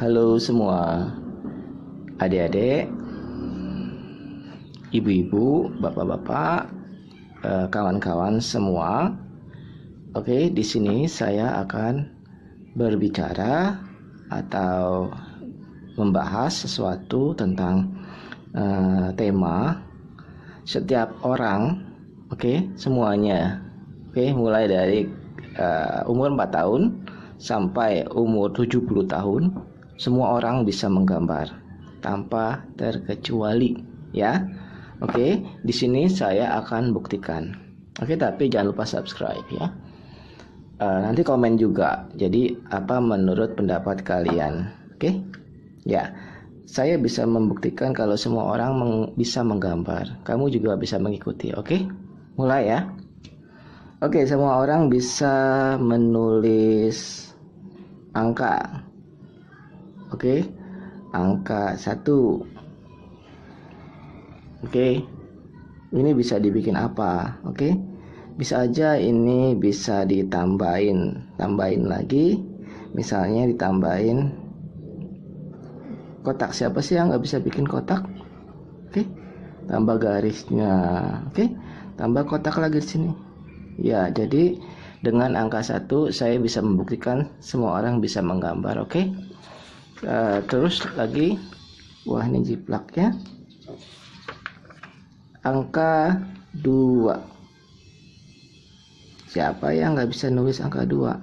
Halo semua, adik-adik, ibu-ibu, bapak-bapak, kawan-kawan semua. Oke, di sini saya akan berbicara atau membahas sesuatu tentang tema setiap orang. Oke, semuanya. Oke, mulai dari umur 4 tahun sampai umur 70 tahun, semua orang bisa menggambar tanpa terkecuali, ya. Oke, di sini saya akan buktikan. Oke, tapi jangan lupa subscribe ya. Nanti komen juga. Jadi apa menurut pendapat kalian? Oke? Ya. Saya bisa membuktikan kalau semua orang bisa menggambar. Kamu juga bisa mengikuti, oke? Mulai ya. Oke, semua orang bisa menulis angka. Oke. Angka 1. Oke. Ini bisa dibikin apa? Oke. Bisa aja ini bisa tambahin lagi. Misalnya ditambahin kotak. Siapa sih yang nggak bisa bikin kotak? Oke. Tambah garisnya. Oke. Tambah kotak lagi di sini. Ya, jadi dengan angka 1 saya bisa membuktikan semua orang bisa menggambar. Oke. Terus lagi, wah ini jiplaknya. Angka 2. Siapa yang nggak bisa nulis angka 2?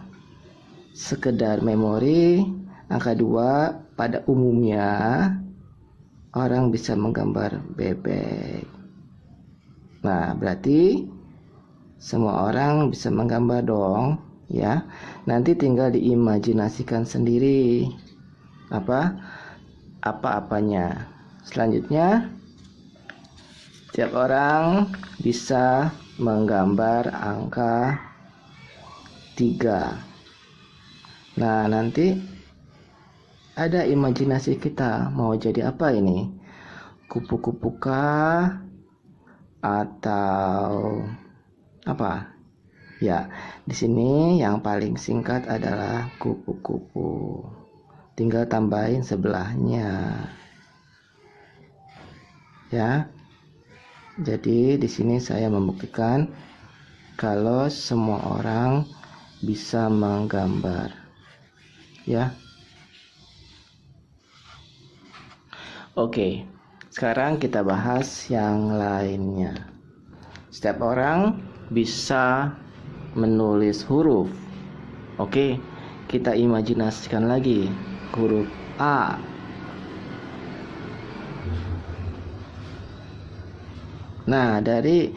Sekedar memori, angka 2 pada umumnya orang bisa menggambar bebek. Nah, berarti semua orang bisa menggambar dong, ya. Nanti tinggal diimajinasikan sendiri apa-apanya. Selanjutnya, setiap orang bisa menggambar angka 3. Nah, nanti ada imajinasi kita mau jadi apa ini? Kupu-kupu kah? Atau apa? Ya, di sini yang paling singkat adalah kupu-kupu. Tinggal tambahin sebelahnya. Ya. Jadi di sini saya membuktikan kalau semua orang bisa menggambar. Ya. Oke. Sekarang kita bahas yang lainnya. Setiap orang bisa menulis huruf. Oke, kita imajinasikan lagi huruf A. Nah, dari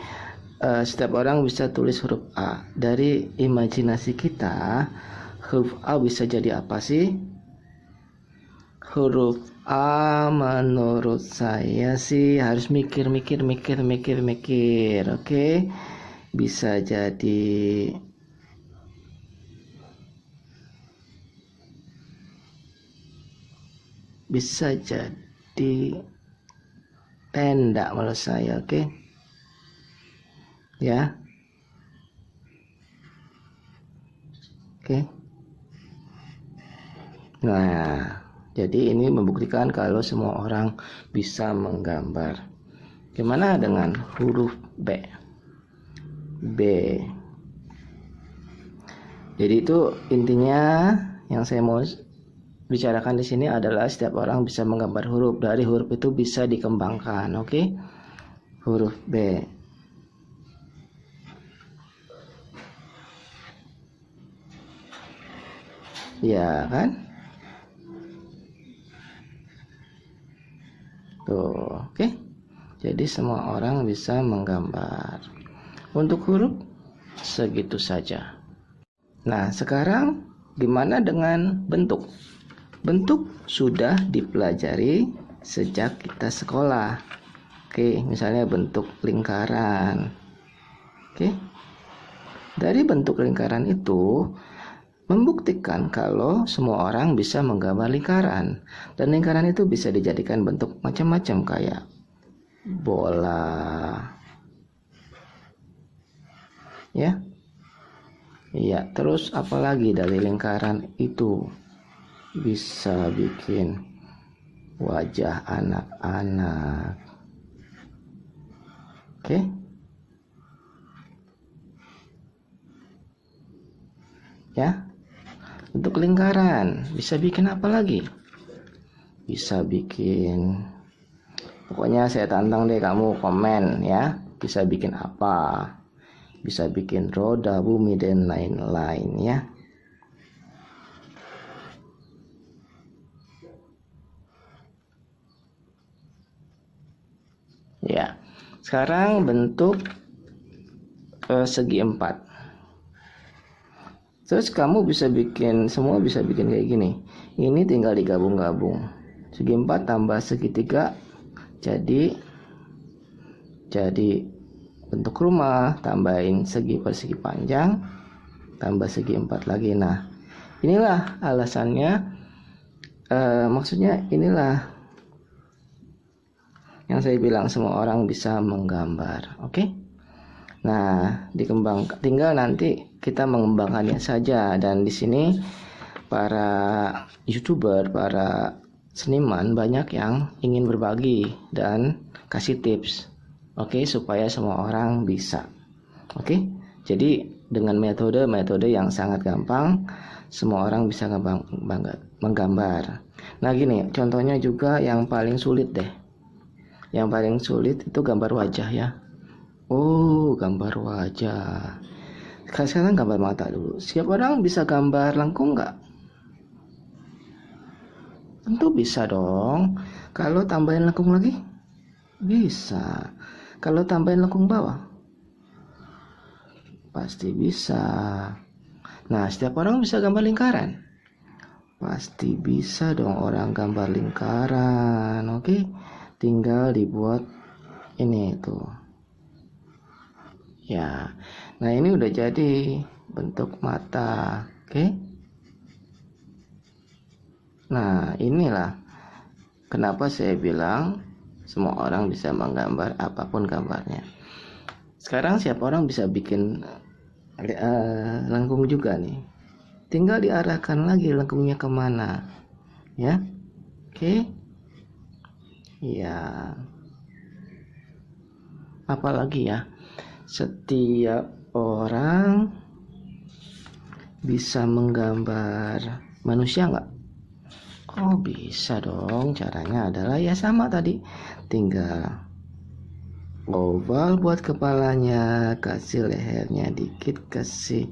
setiap orang bisa tulis huruf A. Dari imajinasi kita, huruf A bisa jadi apa sih? Huruf A menurut saya sih harus mikir. Oke. Bisa jadi tenda menurut saya, oke. Ya. Oke. Nah, jadi ini membuktikan kalau semua orang bisa menggambar. Gimana dengan huruf B? Jadi itu intinya yang saya mau bicarakan di sini adalah setiap orang bisa menggambar huruf. Dari huruf itu bisa dikembangkan, oke? Huruf B. Ya kan? Tuh, oke? Jadi semua orang bisa menggambar. Untuk huruf segitu saja. Nah, sekarang gimana dengan bentuk? Bentuk sudah dipelajari sejak kita sekolah. Oke, misalnya bentuk lingkaran. Oke. Dari bentuk lingkaran itu membuktikan kalau semua orang bisa menggambar lingkaran. Dan lingkaran itu bisa dijadikan bentuk macam-macam kayak bola. Ya. Iya, terus apalagi dari lingkaran itu? bisa bikin wajah anak-anak. Oke. Ya. Untuk lingkaran bisa bikin apa lagi? Bisa bikin, pokoknya saya tantang deh kamu komen ya. Bisa bikin apa? Bisa bikin roda, bumi, dan lain-lain ya. Ya, sekarang bentuk segi empat. Terus kamu bisa bikin, semua bisa bikin kayak gini. Ini tinggal digabung-gabung. Segi 4 tambah segitiga jadi bentuk rumah, tambahin segi persegi panjang, tambah segi 4 lagi. Nah, inilah alasannya, maksudnya inilah yang saya bilang semua orang bisa menggambar. Oke? Nah, tinggal nanti kita mengembangkannya saja. Dan di sini para YouTuber, para seniman banyak yang ingin berbagi dan kasih tips. Oke, supaya semua orang bisa. Oke? Jadi dengan metode yang sangat gampang, semua orang bisa menggambar. Nah, gini, contohnya juga yang paling sulit deh. Yang paling sulit itu gambar wajah ya. Oh, gambar wajah. Sekarang gambar mata dulu. Siapa orang bisa gambar lengkung nggak? Tentu bisa dong. Kalau tambahin lengkung lagi? Bisa. Kalau tambahin lengkung bawah? Pasti bisa. Nah, setiap orang bisa gambar lingkaran? Pasti bisa dong orang gambar lingkaran. Oke? Tinggal dibuat ini tuh. Ya, nah ini udah jadi bentuk mata, oke? Nah, inilah kenapa saya bilang semua orang bisa menggambar apapun gambarnya. Sekarang siapa orang bisa bikin lengkung juga nih. Tinggal diarahkan lagi lengkungnya kemana, ya? Oke? Ya. Apalagi ya? Setiap orang bisa menggambar manusia nggak? Oh, bisa dong. Caranya adalah ya sama tadi. Tinggal oval buat kepalanya, kasih lehernya dikit, kasih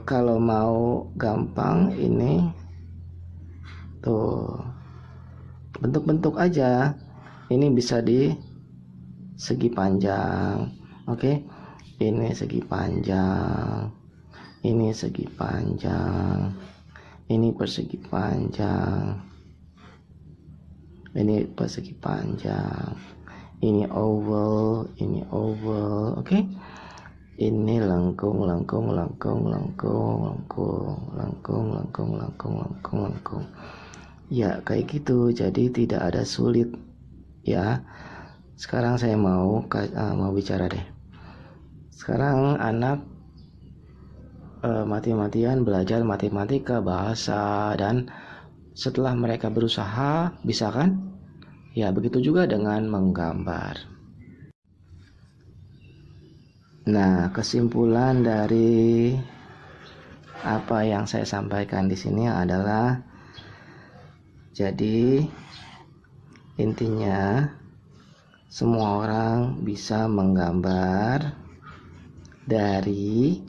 kalau mau gampang ini tuh bentuk-bentuk aja. Ini bisa di segi panjang, oke? Ini segi panjang, ini segi panjang, ini persegi panjang, ini persegi panjang, ini oval, oke? Ini lengkung. Ya, kayak gitu. Jadi tidak ada sulit ya. Sekarang saya mau bicara deh. Sekarang anak mati-matian belajar matematika, bahasa, dan setelah mereka berusaha, bisa kan? Ya, begitu juga dengan menggambar. Nah, kesimpulan dari apa yang saya sampaikan di sini adalah, jadi intinya semua orang bisa menggambar dari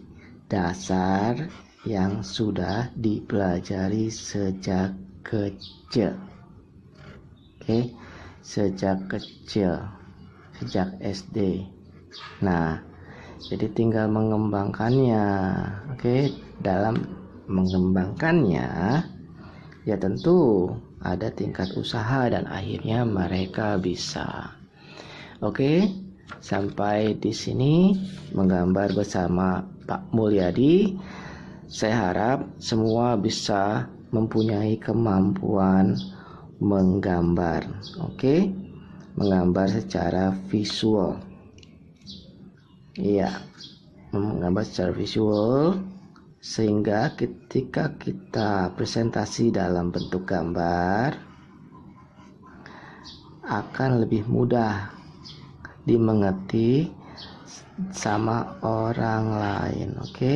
dasar yang sudah dipelajari sejak kecil. Oke, sejak kecil, sejak SD. Nah, jadi tinggal mengembangkannya. Oke, dalam mengembangkannya ya tentu ada tingkat usaha dan akhirnya mereka bisa. Oke, sampai di sini menggambar bersama Pak Mulyadi. Saya harap semua bisa mempunyai kemampuan menggambar. Oke, menggambar secara visual. Iya, menggambar secara visual sehingga ketika kita presentasi dalam bentuk gambar akan lebih mudah dimengerti sama orang lain. Oke.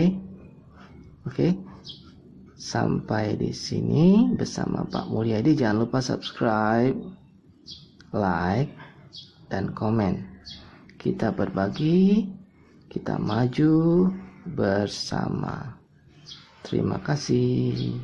Sampai di sini bersama Pak Mulyadi. Jangan lupa subscribe, like, dan komen. Kita berbagi, kita maju bersama. Terima kasih.